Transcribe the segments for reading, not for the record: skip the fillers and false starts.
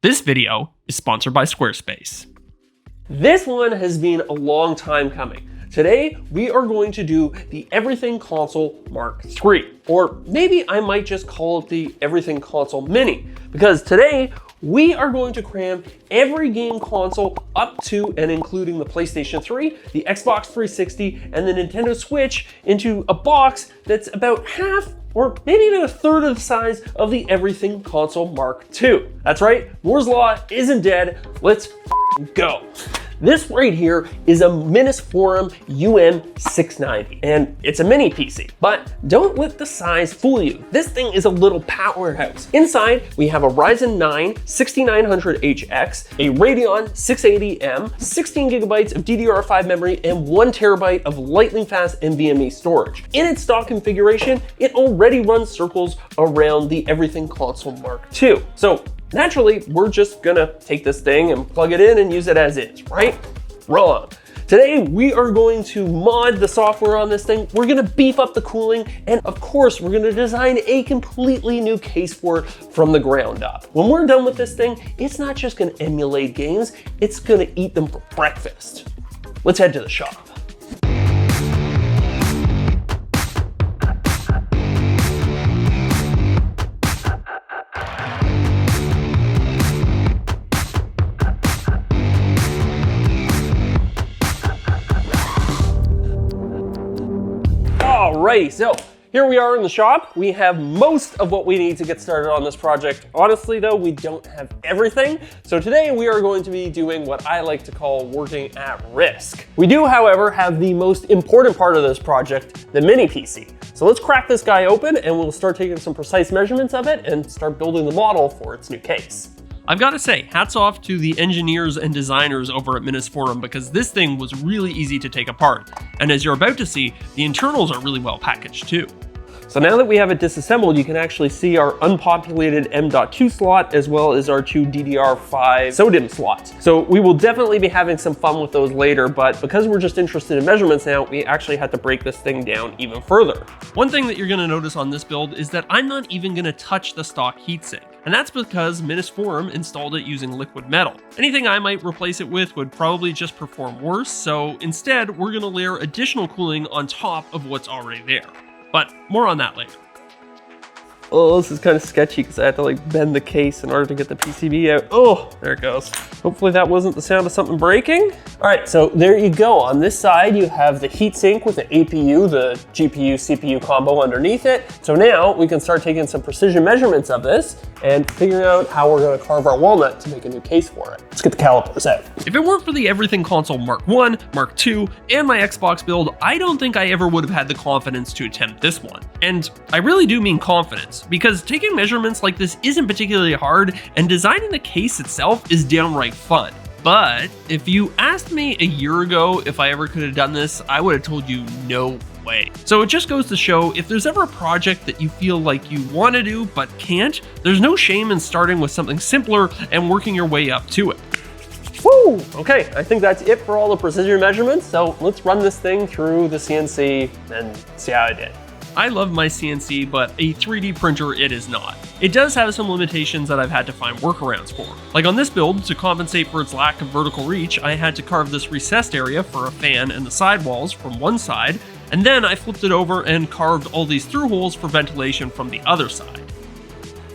This video is sponsored by Squarespace. This one has been a long time coming. Today, we are going to do the Everything Console Mark III, or maybe I might just call it the Everything Console Mini, because today we are going to cram every game console up to and including the PlayStation 3, the Xbox 360, and the Nintendo Switch into a box that's about half or maybe even a third of the size of the Everything Console Mark II. That's right, Moore's Law isn't dead. Let's go. This right here is a Minisforum UM690, and it's a mini PC, but don't let the size fool you. This thing is a little powerhouse. Inside, we have a Ryzen 9 6900HX, a Radeon 680M, 16 gigabytes of DDR5 memory, and 1 terabyte of lightning fast NVMe storage. In its stock configuration, it already runs circles around the Everything Console Mark II. So naturally, we're just gonna take this thing and plug it in and use it as is, right? Wrong. Today, we are going to mod the software on this thing. We're gonna beef up the cooling, and of course, we're gonna design a completely new case for it from the ground up. When we're done with this thing, it's not just gonna emulate games, it's gonna eat them for breakfast. Let's head to the shop. Alrighty, so here we are in the shop. We have most of what we need to get started on this project. Honestly though, we don't have everything. So today we are going to be doing what I like to call working at risk. We do, however, have the most important part of this project, the mini PC. So let's crack this guy open and we'll start taking some precise measurements of it and start building the model for its new case. I've got to say, hats off to the engineers and designers over at Minisforum, because this thing was really easy to take apart. And as you're about to see, the internals are really well packaged too. So now that we have it disassembled, you can actually see our unpopulated M.2 slot as well as our two DDR5 SODIMM slots. So we will definitely be having some fun with those later, but because we're just interested in measurements now, we actually had to break this thing down even further. One thing that you're going to notice on this build is that I'm not even going to touch the stock heatsink. And that's because Minisforum installed it using liquid metal. Anything I might replace it with would probably just perform worse, so instead we're going to layer additional cooling on top of what's already there. But more on that later. Oh, this is kind of sketchy because I had to like bend the case in order to get the PCB out. Oh, there it goes. Hopefully that wasn't the sound of something breaking. All right, so there you go. On this side, you have the heatsink with the APU, the GPU, CPU combo underneath it. So now we can start taking some precision measurements of this and figuring out how we're gonna carve our walnut to make a new case for it. Let's get the calipers out. If it weren't for the Everything Console Mark I, Mark II, and my Xbox build, I don't think I ever would have had the confidence to attempt this one. And I really do mean confidence, because taking measurements like this isn't particularly hard, and designing the case itself is downright fun. But if you asked me a year ago if I ever could have done this, I would have told you no way. So it just goes to show, if there's ever a project that you feel like you want to do but can't, there's no shame in starting with something simpler and working your way up to it. Woo! Okay, I think that's it for all the precision measurements. So let's run this thing through the CNC and see how I did. I love my CNC, but a 3D printer it is not. It does have some limitations that I've had to find workarounds for. Like on this build, to compensate for its lack of vertical reach, I had to carve this recessed area for a fan and the sidewalls from one side, and then I flipped it over and carved all these through holes for ventilation from the other side.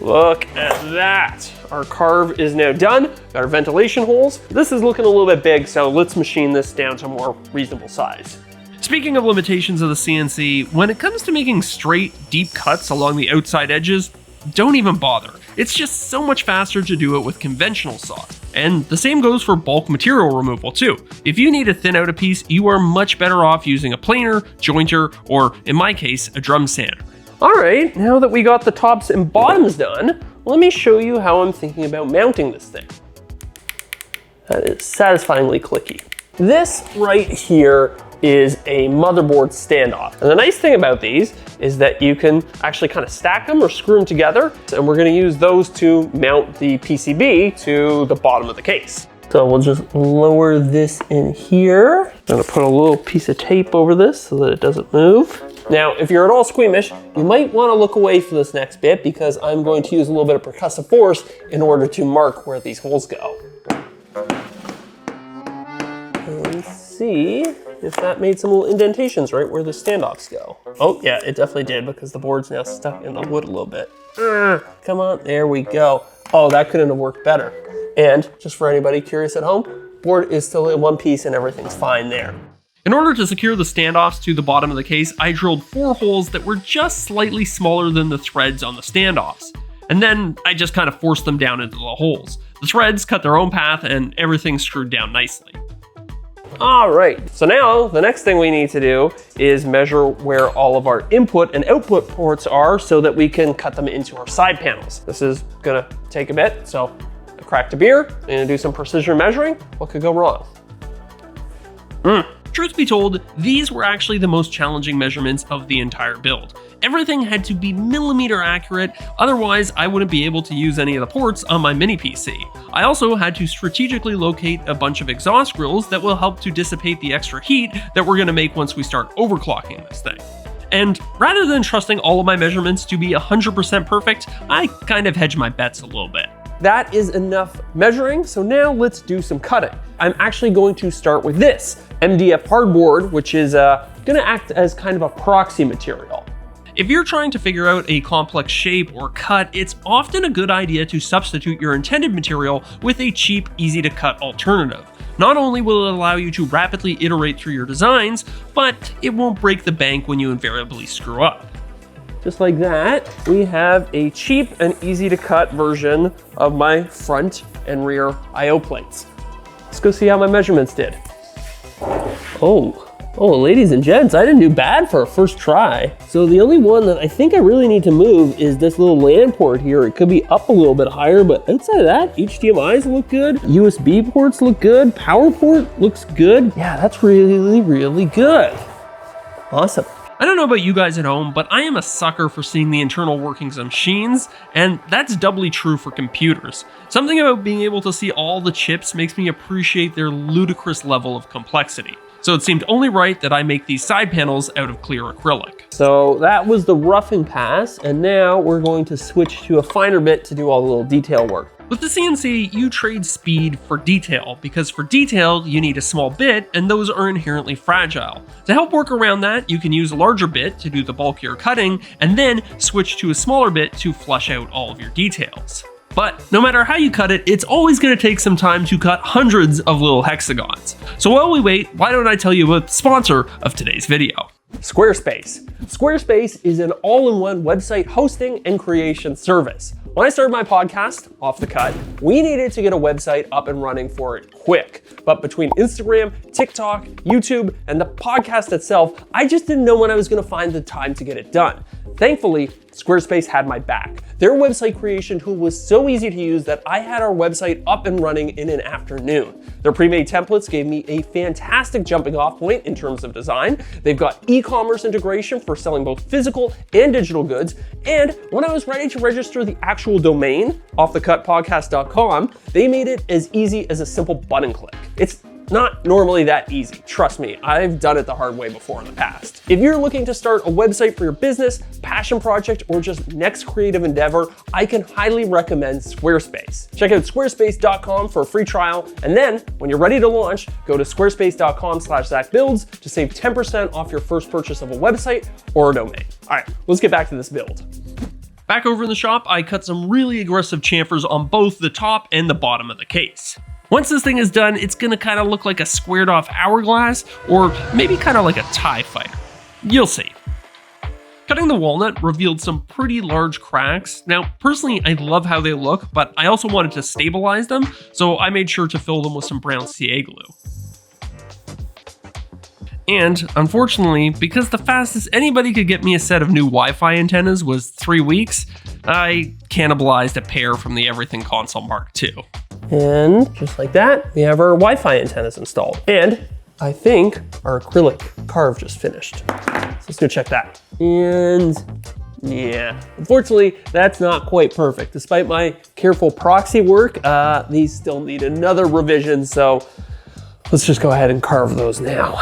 Look at that. Our carve is now done. Got our ventilation holes. This is looking a little bit big, so let's machine this down to a more reasonable size. Speaking of limitations of the CNC, when it comes to making straight, deep cuts along the outside edges, don't even bother. It's just so much faster to do it with conventional saws. And the same goes for bulk material removal too. If you need to thin out a piece, you are much better off using a planer, jointer, or in my case, a drum sander. All right, now that we got the tops and bottoms done, let me show you how I'm thinking about mounting this thing. That is satisfyingly clicky. This right here is a motherboard standoff. And the nice thing about these is that you can actually kind of stack them or screw them together. And we're gonna use those to mount the PCB to the bottom of the case. So we'll just lower this in here. I'm gonna put a little piece of tape over this so that it doesn't move. Now, if you're at all squeamish, you might want to look away for this next bit because I'm going to use a little bit of percussive force in order to mark where these holes go. Let's see if that made some little indentations right where the standoffs go. Oh yeah, it definitely did because the board's now stuck in the wood a little bit. Come on, there we go. Oh, that couldn't have worked better. And just for anybody curious at home, board is still in one piece and everything's fine there. In order to secure the standoffs to the bottom of the case, I drilled 4 holes that were just slightly smaller than the threads on the standoffs. And then I just kind of forced them down into the holes. The threads cut their own path and everything's screwed down nicely. All right, so now the next thing we need to do is measure where all of our input and output ports are so that we can cut them into our side panels. This is gonna take a bit, so I cracked a beer, I'm gonna do some precision measuring. What could go wrong? Truth be told, these were actually the most challenging measurements of the entire build. Everything had to be millimeter accurate, otherwise I wouldn't be able to use any of the ports on my mini PC. I also had to strategically locate a bunch of exhaust grills that will help to dissipate the extra heat that we're going to make once we start overclocking this thing. And rather than trusting all of my measurements to be 100% perfect, I kind of hedged my bets a little bit. That is enough measuring, so now let's do some cutting. I'm actually going to start with this MDF hardboard, which is gonna act as kind of a proxy material. If you're trying to figure out a complex shape or cut, it's often a good idea to substitute your intended material with a cheap, easy to cut alternative. Not only will it allow you to rapidly iterate through your designs, but it won't break the bank when you invariably screw up. Just like that, we have a cheap and easy to cut version of my front and rear I/O plates. Let's go see how my measurements did. Oh, ladies and gents, I didn't do bad for a first try. So the only one that I think I really need to move is this little LAN port here. It could be up a little bit higher, but outside of that, HDMIs look good. USB ports look good. Power port looks good. Yeah, that's really, really good. Awesome. I don't know about you guys at home, but I am a sucker for seeing the internal workings of machines, and that's doubly true for computers. Something about being able to see all the chips makes me appreciate their ludicrous level of complexity. So it seemed only right that I make these side panels out of clear acrylic. So that was the roughing pass, and now we're going to switch to a finer bit to do all the little detail work. With the CNC, you trade speed for detail, because for detail, you need a small bit, and those are inherently fragile. To help work around that, you can use a larger bit to do the bulkier cutting, and then switch to a smaller bit to flush out all of your details. But no matter how you cut it, it's always going to take some time to cut hundreds of little hexagons. So while we wait, why don't I tell you about the sponsor of today's video? Squarespace. Squarespace is an all-in-one website hosting and creation service. When I started my podcast, Off the Cut, we needed to get a website up and running for it quick. But between Instagram, TikTok, YouTube, and the podcast itself, I just didn't know when I was going to find the time to get it done. Thankfully, Squarespace had my back. Their website creation tool was so easy to use that I had our website up and running in an afternoon. Their pre-made templates gave me a fantastic jumping off point in terms of design. They've got e-commerce integration for selling both physical and digital goods. And when I was ready to register the actual domain, offthecutpodcast.com, they made it as easy as a simple button click. It's not normally that easy. Trust me, I've done it the hard way before in the past. If you're looking to start a website for your business, passion project, or just next creative endeavor, I can highly recommend Squarespace. Check out squarespace.com for a free trial, and then when you're ready to launch, go to squarespace.com/ZachBuilds to save 10% off your first purchase of a website or a domain. All right, let's get back to this build. Back over in the shop, I cut some really aggressive chamfers on both the top and the bottom of the case. Once this thing is done, it's gonna kind of look like a squared off hourglass, or maybe kind of like a TIE fighter. You'll see. Cutting the walnut revealed some pretty large cracks. Now, personally, I love how they look, but I also wanted to stabilize them, so I made sure to fill them with some brown CA glue. And unfortunately, because the fastest anybody could get me a set of new Wi-Fi antennas was 3 weeks, I cannibalized a pair from the Everything Console Mark II. And just like that, we have our Wi-Fi antennas installed. And I think our acrylic carve just finished. So let's go check that. And yeah, unfortunately, that's not quite perfect. Despite my careful proxy work, these still need another revision. So let's just go ahead and carve those now.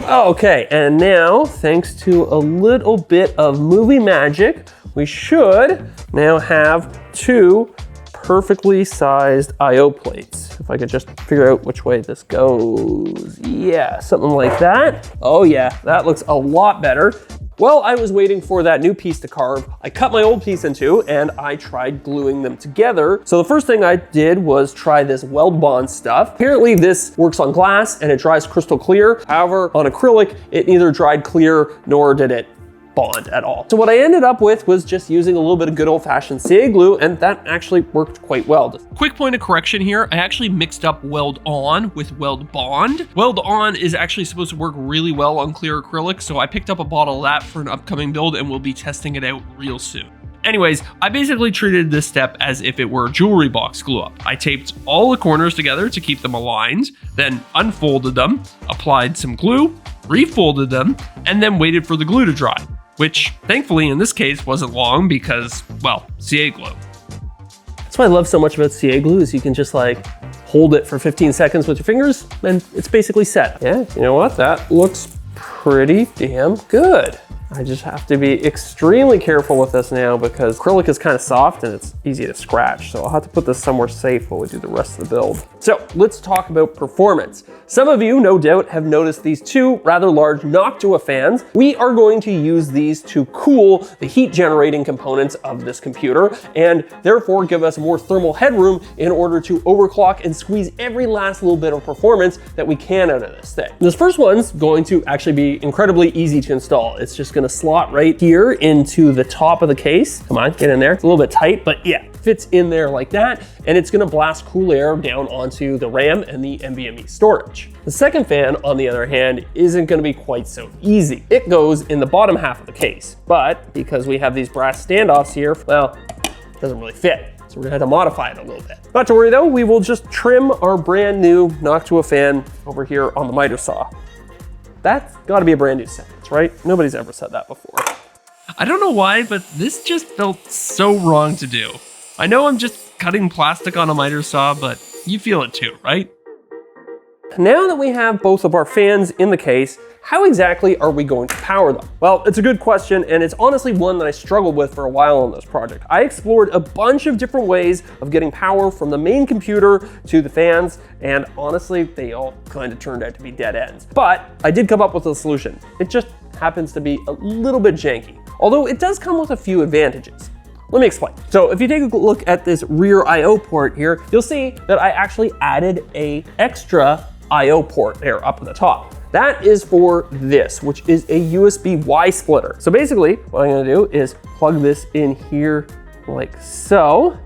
Okay, and now, thanks to a little bit of movie magic, we should now have 2 perfectly sized I/O plates. If I could just figure out which way this goes. Yeah, something like that. Oh yeah, that looks a lot better. While I was waiting for that new piece to carve, I cut my old piece in 2 and I tried gluing them together. So the first thing I did was try this weld bond stuff. Apparently this works on glass and it dries crystal clear. However, on acrylic, it neither dried clear nor did it bond at all. So what I ended up with was just using a little bit of good old-fashioned CA glue, and that actually worked quite well. Quick point of correction here, I actually mixed up weld on with weld bond. Weld on is actually supposed to work really well on clear acrylic, so I picked up a bottle of that for an upcoming build and we'll be testing it out real soon. Anyways, I basically treated this step as if it were a jewelry box glue up. I taped all the corners together to keep them aligned, then unfolded them, applied some glue, refolded them, and then waited for the glue to dry, which thankfully in this case wasn't long because, well, CA glue. That's what I love so much about CA glue is you can just like hold it for 15 seconds with your fingers and it's basically set. Yeah, you know what? That looks pretty damn good. I just have to be extremely careful with this now because acrylic is kind of soft and it's easy to scratch. So I'll have to put this somewhere safe while we do the rest of the build. So let's talk about performance. Some of you no doubt have noticed these 2 rather large Noctua fans. We are going to use these to cool the heat generating components of this computer and therefore give us more thermal headroom in order to overclock and squeeze every last little bit of performance that we can out of this thing. This first one's going to actually be incredibly easy to install. It's just going to slot right here into the top of the case. Come on, get in there. It's a little bit tight, but yeah, fits in there like that. And it's going to blast cool air down onto the RAM and the NVMe storage. The second fan, on the other hand, isn't going to be quite so easy. It goes in the bottom half of the case, but because we have these brass standoffs here, well, it doesn't really fit. So we're gonna have to modify it a little bit. Not to worry though, we will just trim our brand new Noctua fan over here on the miter saw. That's gotta be a brand new sentence, right? Nobody's ever said that before. I don't know why, but this just felt so wrong to do. I know I'm just cutting plastic on a miter saw, but you feel it too, right? Now that we have both of our fans in the case, how exactly are we going to power them? Well, it's a good question, and it's honestly one that I struggled with for a while on this project. I explored a bunch of different ways of getting power from the main computer to the fans, and honestly, they all kind of turned out to be dead ends. But I did come up with a solution. It just happens to be a little bit janky, although it does come with a few advantages. Let me explain. So if you take a look at this rear I/O port here, you'll see that I actually added an extra I/O port there up at the top. That is for this, which is a USB-Y splitter. So basically, what I'm gonna do is plug this in here like so,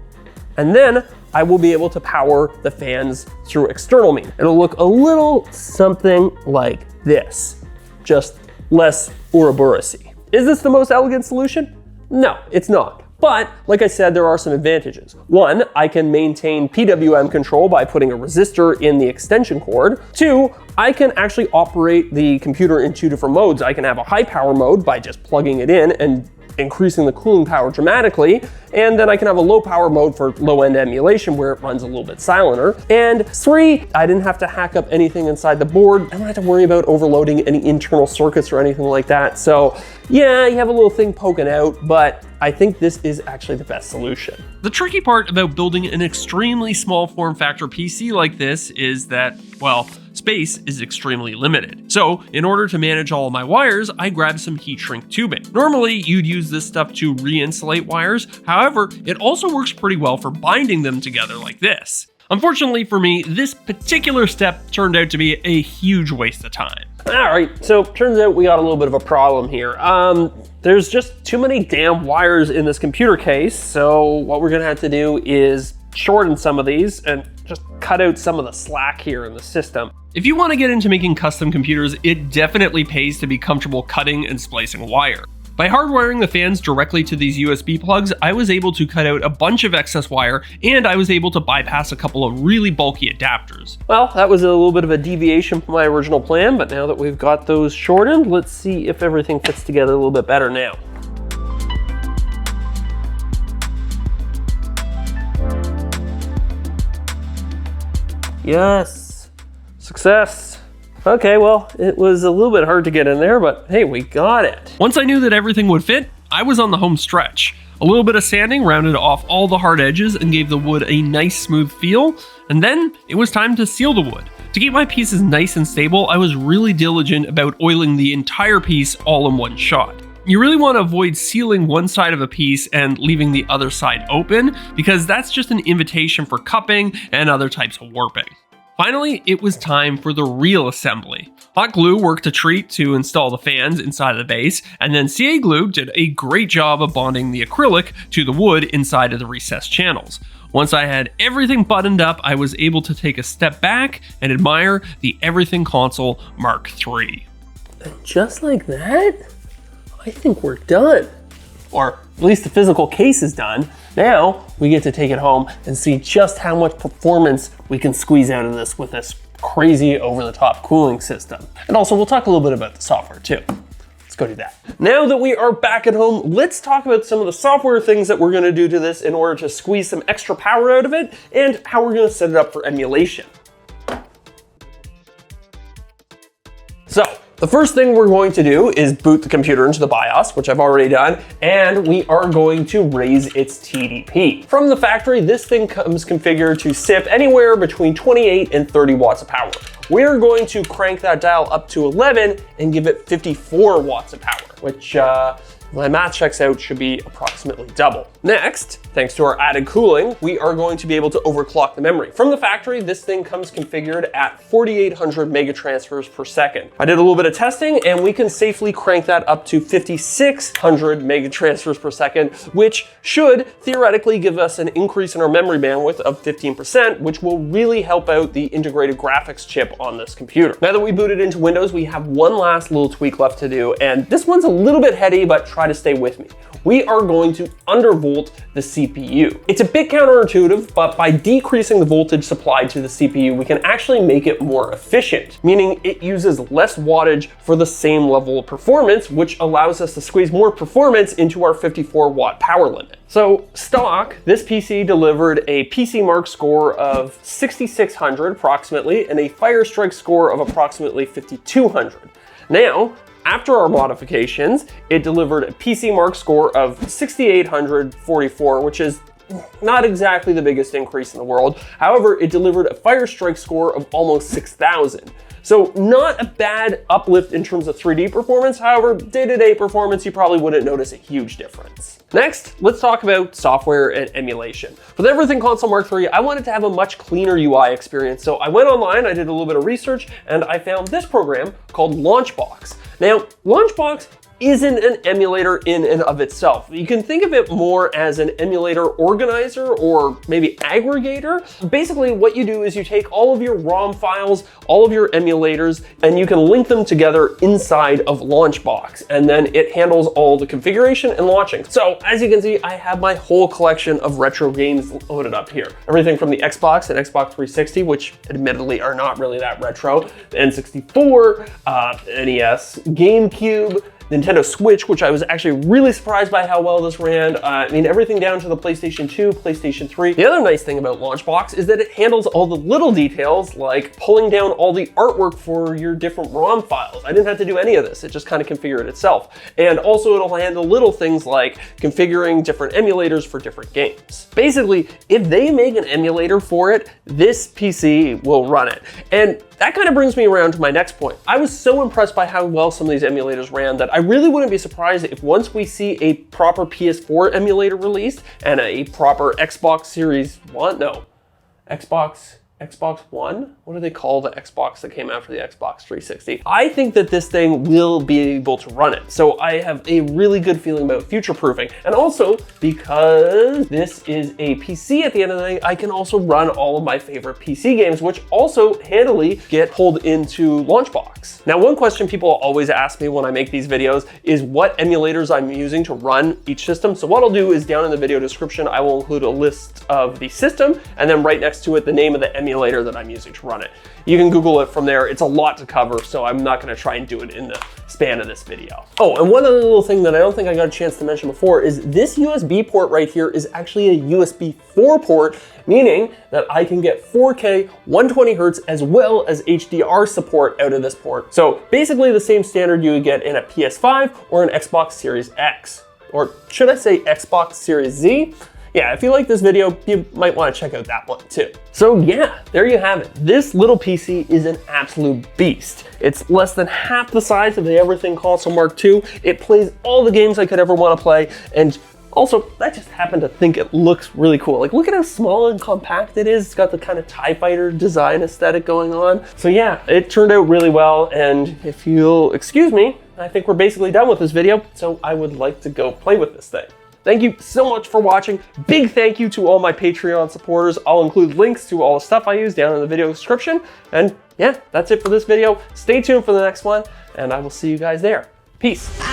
and then I will be able to power the fans through external means. It'll look a little something like this, just less Ouroboros-y. Is this the most elegant solution? No, it's not. But like I said, there are some advantages. One, I can maintain PWM control by putting a resistor in the extension cord. 2, I can actually operate the computer in 2 different modes. I can have a high power mode by just plugging it in and increasing the cooling power dramatically. And then I can have a low power mode for low end emulation where it runs a little bit silenter. And 3, I didn't have to hack up anything inside the board. I don't have to worry about overloading any internal circuits or anything like that. So yeah, you have a little thing poking out, but I think this is actually the best solution. The tricky part about building an extremely small form factor PC like this is that, well, space is extremely limited. So in order to manage all of my wires, I grabbed some heat shrink tubing. Normally you'd use this stuff to re-insulate wires. However, it also works pretty well for binding them together like this. Unfortunately for me, this particular step turned out to be a huge waste of time. All right, so turns out we got a little bit of a problem here. There's just too many damn wires in this computer case. So what we're gonna have to do is shorten some of these and just cut out some of the slack here in the system. If you want to get into making custom computers, it definitely pays to be comfortable cutting and splicing wire. By hardwiring the fans directly to these USB plugs, I was able to cut out a bunch of excess wire, and I was able to bypass a couple of really bulky adapters. Well, that was a little bit of a deviation from my original plan, but now that we've got those shortened, let's see if everything fits together a little bit better now. Yes, success. Okay, well, it was a little bit hard to get in there, but hey, we got it. Once I knew that everything would fit, I was on the home stretch. A little bit of sanding rounded off all the hard edges and gave the wood a nice smooth feel, and then it was time to seal the wood. To keep my pieces nice and stable, I was really diligent about oiling the entire piece all in one shot. You really want to avoid sealing one side of a piece and leaving the other side open, because that's just an invitation for cupping and other types of warping. Finally, it was time for the real assembly. Hot glue worked a treat to install the fans inside of the base, and then CA glue did a great job of bonding the acrylic to the wood inside of the recessed channels. Once I had everything buttoned up, I was able to take a step back and admire the Everything Console Mark III. And just like that, I think we're done. Or at least the physical case is done. Now we get to take it home and see just how much performance we can squeeze out of this with this crazy over-the-top cooling system. And also we'll talk a little bit about the software too. Let's go do that. Now that we are back at home, let's talk about some of the software things that we're gonna do to this in order to squeeze some extra power out of it and how we're gonna set it up for emulation. So, the first thing we're going to do is boot the computer into the BIOS, which I've already done, and we are going to raise its TDP. From the factory, this thing comes configured to sip anywhere between 28 and 30 watts of power. We're going to crank that dial up to 11 and give it 54 watts of power, which my math checks out, should be approximately double. Next, thanks to our added cooling, we are going to be able to overclock the memory. From the factory, this thing comes configured at 4,800 megatransfers per second. I did a little bit of testing and we can safely crank that up to 5,600 megatransfers per second, which should theoretically give us an increase in our memory bandwidth of 15%, which will really help out the integrated graphics chip on this computer. Now that we booted into Windows, we have one last little tweak left to do, and this one's a little bit heady, but try to stay with me. We are going to undervolt the CPU. It's a bit counterintuitive, but by decreasing the voltage supplied to the CPU, we can actually make it more efficient, meaning it uses less wattage for the same level of performance, which allows us to squeeze more performance into our 54 watt power limit. So stock, this PC delivered a PC Mark score of 6,600 approximately, and a Firestrike score of approximately 5,200. Now, after our modifications, it delivered a PC Mark score of 6,844, which is not exactly the biggest increase in the world. However, it delivered a Firestrike score of almost 6,000. So not a bad uplift in terms of 3D performance. However, day-to-day performance, you probably wouldn't notice a huge difference. Next, let's talk about software and emulation. For the Everything Console Mark III, I wanted to have a much cleaner UI experience. So I went online, I did a little bit of research, and I found this program called Launchbox. Now, Launchbox isn't an emulator in and of itself. You can think of it more as an emulator organizer or maybe aggregator. Basically, what you do is you take all of your ROM files, all of your emulators, and you can link them together inside of Launchbox. And then it handles all the configuration and launching. So as you can see, I have my whole collection of retro games loaded up here. Everything from the Xbox and Xbox 360, which admittedly are not really that retro, the N64, NES, GameCube, Nintendo Switch, which I was actually really surprised by how well this ran. I mean, everything down to the PlayStation 2, PlayStation 3. The other nice thing about Launchbox is that it handles all the little details, like pulling down all the artwork for your different ROM files. I didn't have to do any of this. It just kind of configured itself. And also it'll handle little things like configuring different emulators for different games. Basically, if they make an emulator for it, this PC will run it. And that kind of brings me around to my next point. I was so impressed by how well some of these emulators ran that I really wouldn't be surprised if once we see a proper PS4 emulator released and a proper Xbox Series One, no, Xbox One? What do they call the Xbox that came after the Xbox 360? I think that this thing will be able to run it. So I have a really good feeling about future-proofing. And also, because this is a PC at the end of the day, I can also run all of my favorite PC games, which also handily get pulled into Launchbox. Now, one question people always ask me when I make these videos is what emulators I'm using to run each system. So what I'll do is down in the video description, I will include a list of the system, and then right next to it, the name of the emulator that I'm using to run it. You can Google it from there. It's a lot to cover, so I'm not gonna try and do it in the span of this video. Oh, and one other little thing that I don't think I got a chance to mention before is this USB port right here is actually a USB 4 port, meaning that I can get 4K 120 Hertz as well as HDR support out of this port. So basically the same standard you would get in a PS5 or an Xbox Series X. Or should I say Xbox Series Z? Yeah, if you like this video, you might want to check out that one too. So yeah, there you have it. This little PC is an absolute beast. It's less than half the size of the Everything Console Mark II. It plays all the games I could ever want to play, and also, I just happen to think it looks really cool. Like, look at how small and compact it is. It's got the kind of TIE Fighter design aesthetic going on. So yeah, it turned out really well, and if you'll excuse me, I think we're basically done with this video, so I would like to go play with this thing. Thank you so much for watching. Big thank you to all my Patreon supporters. I'll include links to all the stuff I use down in the video description. And yeah, that's it for this video. Stay tuned for the next one, and I will see you guys there. Peace.